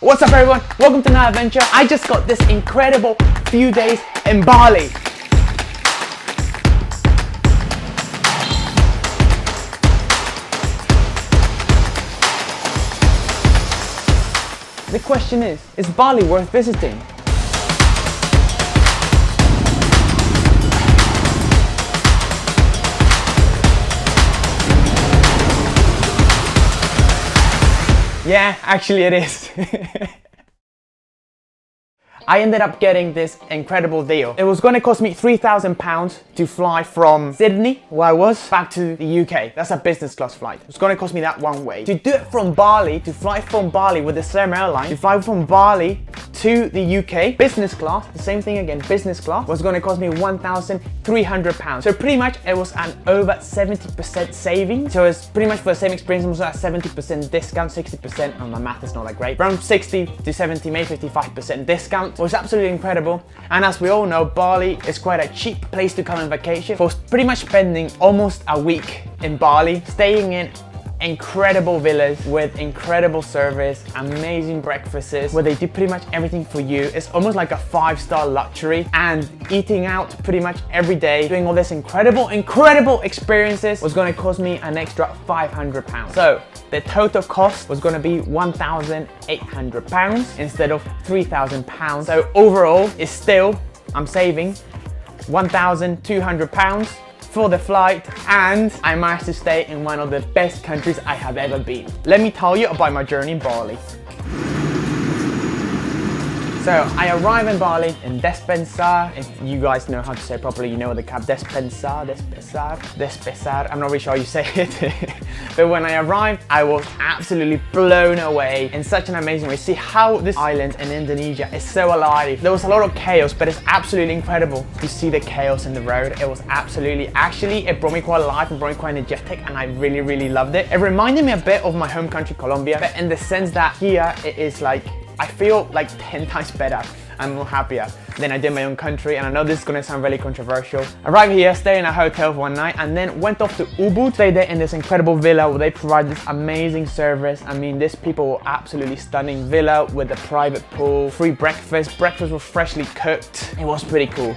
What's up everyone? Welcome to another adventure. I just got this incredible few days in Bali. The question is Bali worth visiting? Yeah, actually it is. I ended up getting this incredible deal. It was going to cost me £3,000 to fly from Sydney, where I was, back to the UK. That's a business class flight. It was going to cost me that one way. To do it from Bali, to fly from Bali with the same airline, to fly from Bali to the UK, business class, the same thing again, business class, was going to cost me £1,300. So pretty much it was an over 70% saving. So it's pretty much for the same experience, it was at 70% discount, 60%, oh, my math is not that great, around 60 to 70, maybe 55% discount. It was absolutely incredible, and as we all know, Bali is quite a cheap place to come on vacation. For pretty much spending almost a week in Bali, staying in incredible villas with incredible service, amazing breakfasts where they do pretty much everything for you. It's almost like a 5-star luxury, and eating out pretty much every day, doing all this incredible experiences was going to cost me an extra £500. So the total cost was going to be £1,800 instead of £3,000. So overall, it's still, I'm saving £1,200 for the flight, and I managed to stay in one of the best countries I have ever been. Let me tell you about my journey in Bali. So I arrived in Bali in Denpasar. If you guys know how to say it properly, you know the cap Denpasar. I'm not really sure how you say it. But when I arrived, I was absolutely blown away in such an amazing way. See how this island in Indonesia is so alive. There was a lot of chaos, but it's absolutely incredible to see the chaos in the road. It was absolutely, actually, it brought me quite alive and brought me quite energetic, and I really loved it. It reminded me a bit of my home country, Colombia, but in the sense that here it is like, I feel like 10 times better and more happier than I did in my own country. And I know this is gonna sound really controversial. Arrived here, stayed in a hotel for one night, and then went off to Ubud. Stayed there in this incredible villa where they provide this amazing service. I mean, these people were absolutely stunning. Villa with a private pool, free breakfast. Breakfast was freshly cooked. It was pretty cool.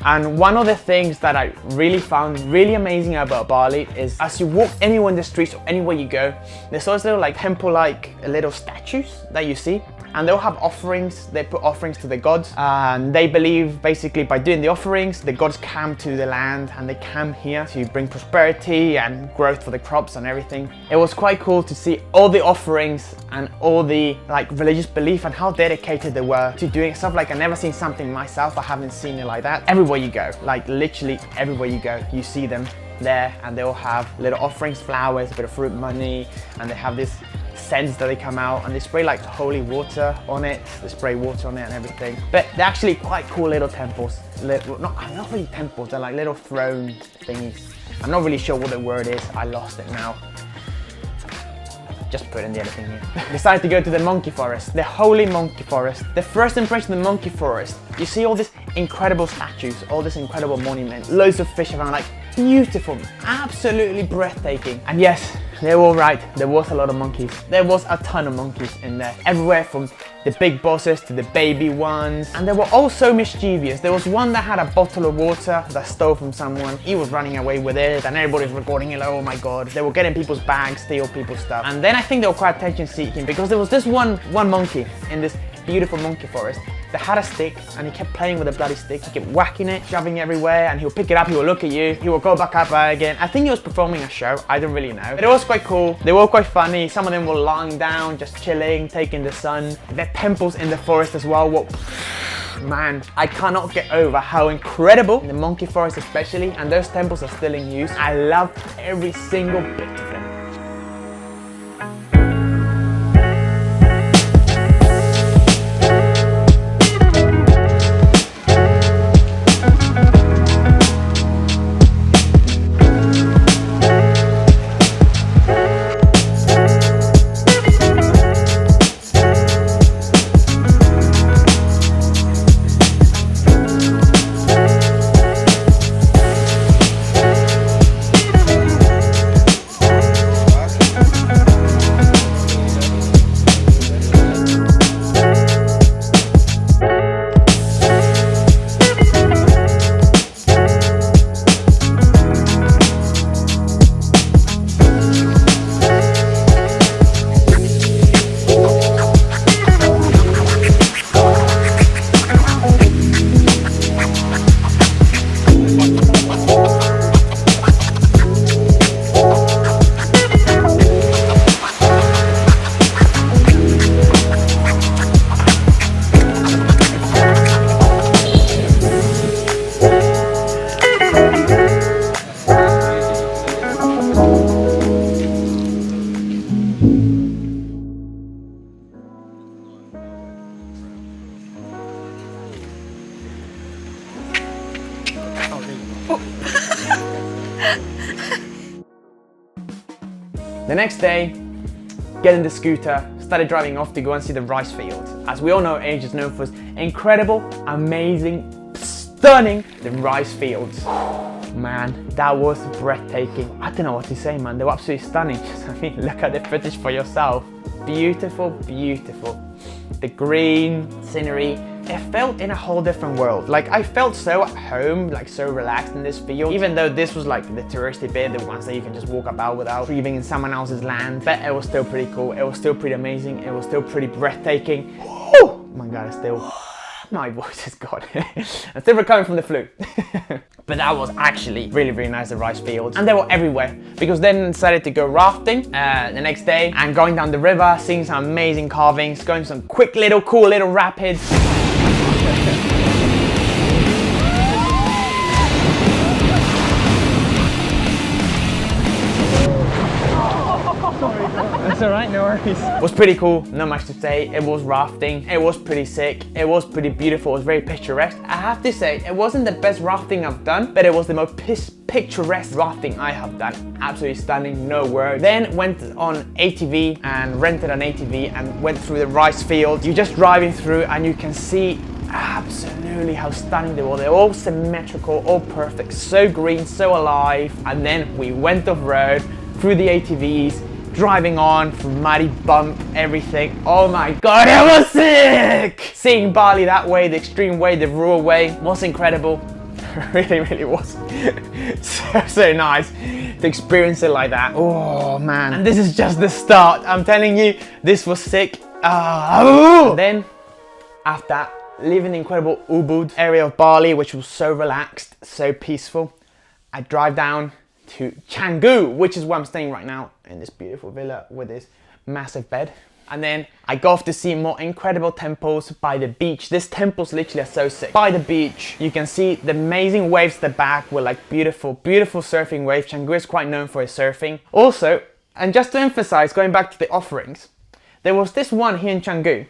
And one of the things that I really found really amazing about Bali is as you walk anywhere in the streets or anywhere you go, there's always little like temple-like little statues that you see. And they'll have offerings. They put offerings to the gods, and they believe basically by doing the offerings, the gods come to the land and they come here to bring prosperity and growth for the crops and everything. It was quite cool to see all the offerings and all the like religious belief and how dedicated they were to doing stuff. Like, I've never seen something myself. I haven't seen it like that. Everywhere you go, like literally everywhere you go, you see them there, and they all have little offerings, flowers, a bit of fruit, money, and they have this scents that they come out, and they spray like holy water on it. They spray water on it and everything. But they're actually quite cool little temples. Not really temples, they're like little throne thingies. I'm not really sure what the word is. I lost it now. Just put in the other thing here. Decided to go to the monkey forest, the holy monkey forest. The first impression of the monkey forest, you see all these incredible statues, all these incredible monuments, loads of fish around, like beautiful, absolutely breathtaking. And yes, they were all right, there was a lot of monkeys. There was a ton of monkeys in there, everywhere from the big bosses to the baby ones. And they were all so mischievous. There was one that had a bottle of water that stole from someone. He was running away with it, and everybody's recording it like, oh my god. They were getting people's bags, steal people's stuff. And then I think they were quite attention seeking, because there was this one monkey in this beautiful monkey forest that had a stick, and he kept playing with the bloody stick. He kept whacking it, shoving it everywhere, and he'll pick it up, he will look at you, he will go back up again. I think he was performing a show, I don't really know. But it was quite cool. They were quite funny. Some of them were lying down, just chilling, taking the sun. The temples in the forest as well. Man, I cannot get over how incredible, the monkey forest especially, and those temples are still in use. I love every single bit of them. The next day, get in the scooter, started driving off to go and see the rice fields. As we all know, Asia is known for its incredible, amazing, stunning the rice fields. Man, that was breathtaking. I don't know what to say, man. They were absolutely stunning. I mean, look at the footage for yourself. Beautiful, beautiful. The green scenery, it felt in a whole different world. Like, I felt so at home, like so relaxed in this field, even though this was like the touristy bit, the ones that you can just walk about without breathing in someone else's land. But it was still pretty cool. It was still pretty amazing. It was still pretty breathtaking. Oh my God, I still... My voice is gone. I'm still recovering from the flu. But that was actually really, really nice, the rice fields. And they were everywhere, because then I decided to go rafting the next day and going down the river, seeing some amazing carvings, going to some quick little, cool little rapids. That's alright, no worries. It was pretty cool, not much to say. It was rafting, it was pretty sick, it was pretty beautiful, it was very picturesque. I have to say, it wasn't the best rafting I've done, but it was the most picturesque rafting I have done. Absolutely stunning, no word. Then went on ATV and rented an ATV and went through the rice field. You're just driving through and you can see absolutely how stunning they were. They're all symmetrical, all perfect, so green, so alive. And then we went off road through the ATVs, driving on from muddy bump, everything. Oh my God, it was sick! Seeing Bali that way, the extreme way, the raw way, was incredible. Really, really was. So nice to experience it like that. Oh man, and this is just the start. I'm telling you, this was sick. And then, after that, leaving the incredible Ubud area of Bali, which was so relaxed, so peaceful, I drive down to Changgu, which is where I'm staying right now, in this beautiful villa with this massive bed. And then I go off to see more incredible temples by the beach. These temples literally are so sick. By the beach, you can see the amazing waves at the back with like beautiful, beautiful surfing waves. Changgu is quite known for its surfing. Also, and just to emphasize, going back to the offerings, there was this one here in Changgu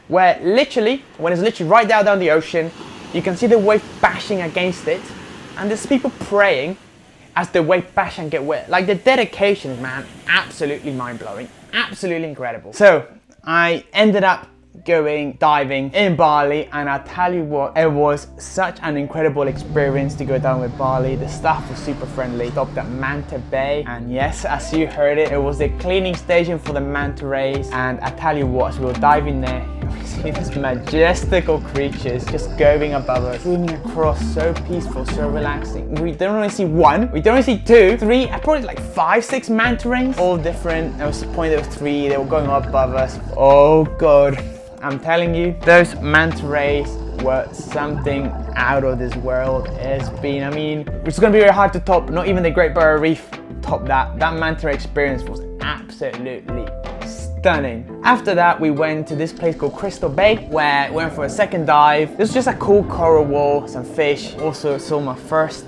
where literally, when it's literally right down the ocean, you can see the wave bashing against it, and there's people praying as the wave bash and get wet. Like, the dedication, man, absolutely mind-blowing, absolutely incredible. So I ended up going diving in Bali, and I tell you what, it was such an incredible experience to go down with Bali. The staff was super friendly. Stopped at Manta Bay, and yes, as you heard it, it was the cleaning station for the Manta Rays. And I tell you what, as we were diving there, we see these majestical creatures just going above us, swimming across, so peaceful, so relaxing. We don't only see one, we don't only see two, three, probably like 5, 6 manta rays, all different. There was the point, there was 3, they were going up above us. Oh God, I'm telling you, those manta rays were something out of this world. It's been, I mean, it's gonna be very hard to top. Not even the Great Barrier Reef top that. That manta ray experience was absolutely stunning. After that, we went to this place called Crystal Bay, where we went for a second dive. This was just a cool coral wall, some fish. Also saw my first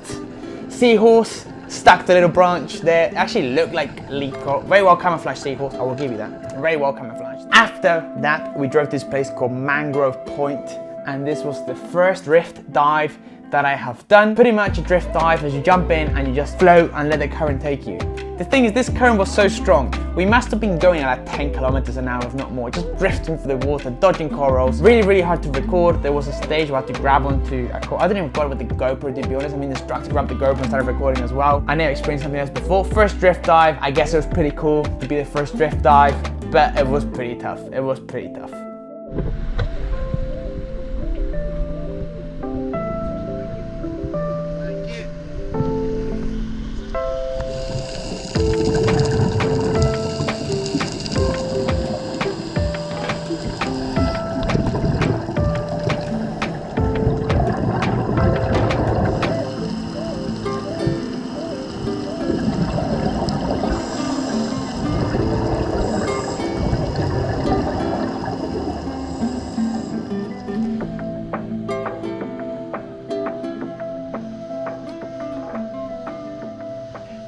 seahorse stuck to a little branch there. It actually looked like leaf coral. Very well camouflaged seahorse, I will give you that. Very well camouflaged. After that, we drove to this place called Mangrove Point, and this was the first drift dive that I have done. Pretty much a drift dive as you jump in and you just float and let the current take you. The thing is, this current was so strong, we must have been going at like 10 kilometers an hour, if not more, just drifting through the water, dodging corals. Really, really hard to record. There was a stage where I had to grab onto a coral. I didn't even got it with the GoPro, to be honest. I mean, the instructor grabbed the GoPro and started recording as well. I never experienced something else before. First drift dive, I guess it was pretty cool to be the first drift dive, but it was pretty tough. It was pretty tough.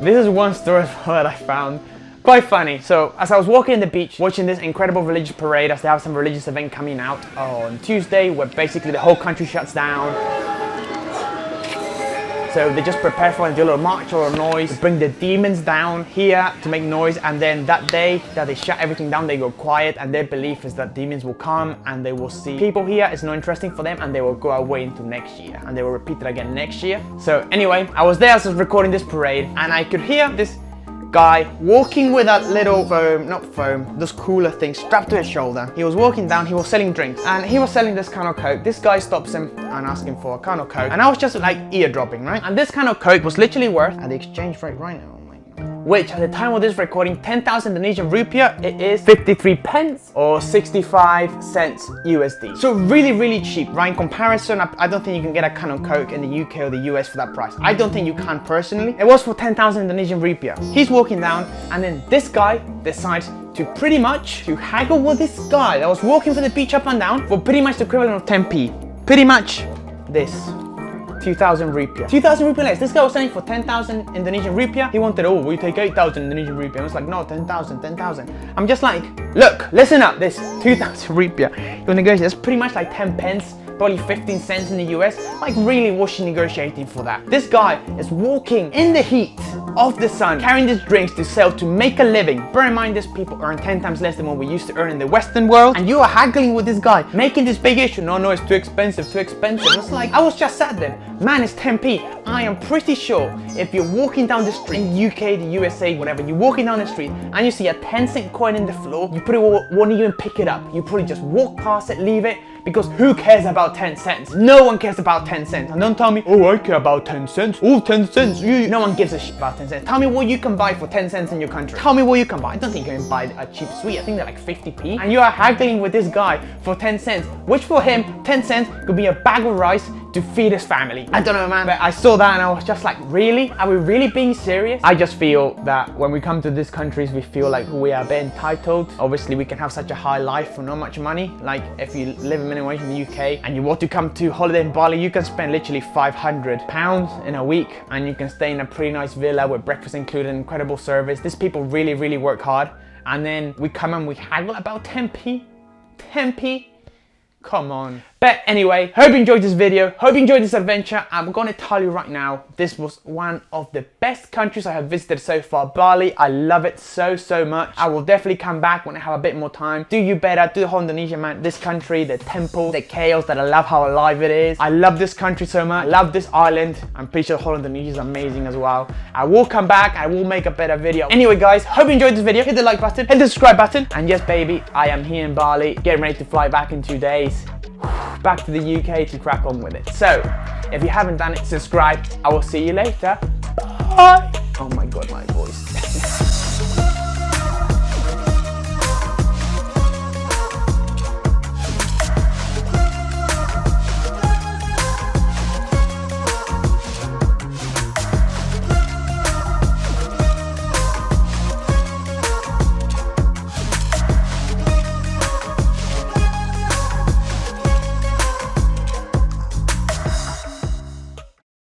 This is one story that I found quite funny. So as I was walking in the beach, watching this incredible religious parade as they have some religious event coming out on Tuesday, where basically the whole country shuts down. So they just prepare for it, do a little march or a noise, bring the demons down here to make noise, and then that day that they shut everything down, they go quiet, and their belief is that demons will come and they will see people here, it's not interesting for them, and they will go away into next year, and they will repeat it again next year. So anyway, I was there as I was recording this parade, and I could hear this guy walking with that little those cooler things strapped to his shoulder. He was walking down, he was selling drinks, and he was selling this can of Coke. This guy stops him and asks him for a can of Coke, and I was just like eardropping, right? And this can of Coke was literally worth, at the exchange rate right now, which at the time of this recording, 10,000 Indonesian rupiah, it is 53 pence or 65 cents USD. So really cheap, right? In comparison, I don't think you can get a can of Coke in the UK or the US for that price. I don't think you can personally. It was for 10,000 Indonesian rupiah. He's walking down, and then this guy decides to pretty much to haggle with this guy that was walking for the beach up and down for pretty much the equivalent of 10p. Pretty much this. 2,000 rupiah. 2,000 rupiah less. This guy was selling for 10,000 Indonesian rupiah. He wanted, oh, we take 8,000 Indonesian rupiah. I was like, no, 10,000, 10,000. I'm just like, look, listen up, this 2,000 rupiah. You negotiate, that's pretty much like 10 pence, probably 15 cents in the US. Like, really, what's she negotiating for that? This guy is walking in the heat of the sun, carrying these drinks to sell to make a living. Bear in mind, these people earn 10 times less than what we used to earn in the Western world, and you are haggling with this guy, making this big issue. No, it's too expensive, too expensive. It's like, I was just sat there, man, it's 10p. I am pretty sure if you're walking down the street in UK, the USA, whatever, you're walking down the street and you see a 10-cent coin in the floor, you probably won't even pick it up. You probably just walk past it, leave it, because who cares about 10 cents? No one cares about 10 cents. And don't tell me, oh, I care about 10 cents. Oh, 10 cents. No one gives a shit about 10 cents. Tell me what you can buy for 10 cents in your country. Tell me what you can buy. I don't think you can buy a cheap sweet. I think they're like 50p. And you are haggling with this guy for 10 cents, which for him, 10 cents could be a bag of rice to feed his family. I don't know, man, but I saw that and I was just like, really? Are we really being serious? I just feel that when we come to these countries, we feel like we are a bit entitled. Obviously, we can have such a high life for not much money. Like, if you live a minimum wage in the UK and you want to come to holiday in Bali, you can spend literally £500 in a week, and you can stay in a pretty nice villa with breakfast included, incredible service. These people really work hard, and then we come and we haggle about 10p. 10p? Come on. But anyway, hope you enjoyed this video, hope you enjoyed this adventure. I'm gonna tell you right now, this was one of the best countries I have visited so far. Bali, I love it so much. I will definitely come back when I have a bit more time. Do you better, do the whole Indonesia, man. This country, the temples, the chaos, that I love how alive it is. I love this country so much. I love this island. I'm pretty sure the whole Indonesia is amazing as well. I will come back, I will make a better video. Anyway guys, hope you enjoyed this video. Hit the like button, hit the subscribe button. And yes baby, I am here in Bali, getting ready to fly back in 2 days. Back to the UK to crack on with it. So, if you haven't done it, subscribe. I will see you later. Bye. Oh my god, my voice.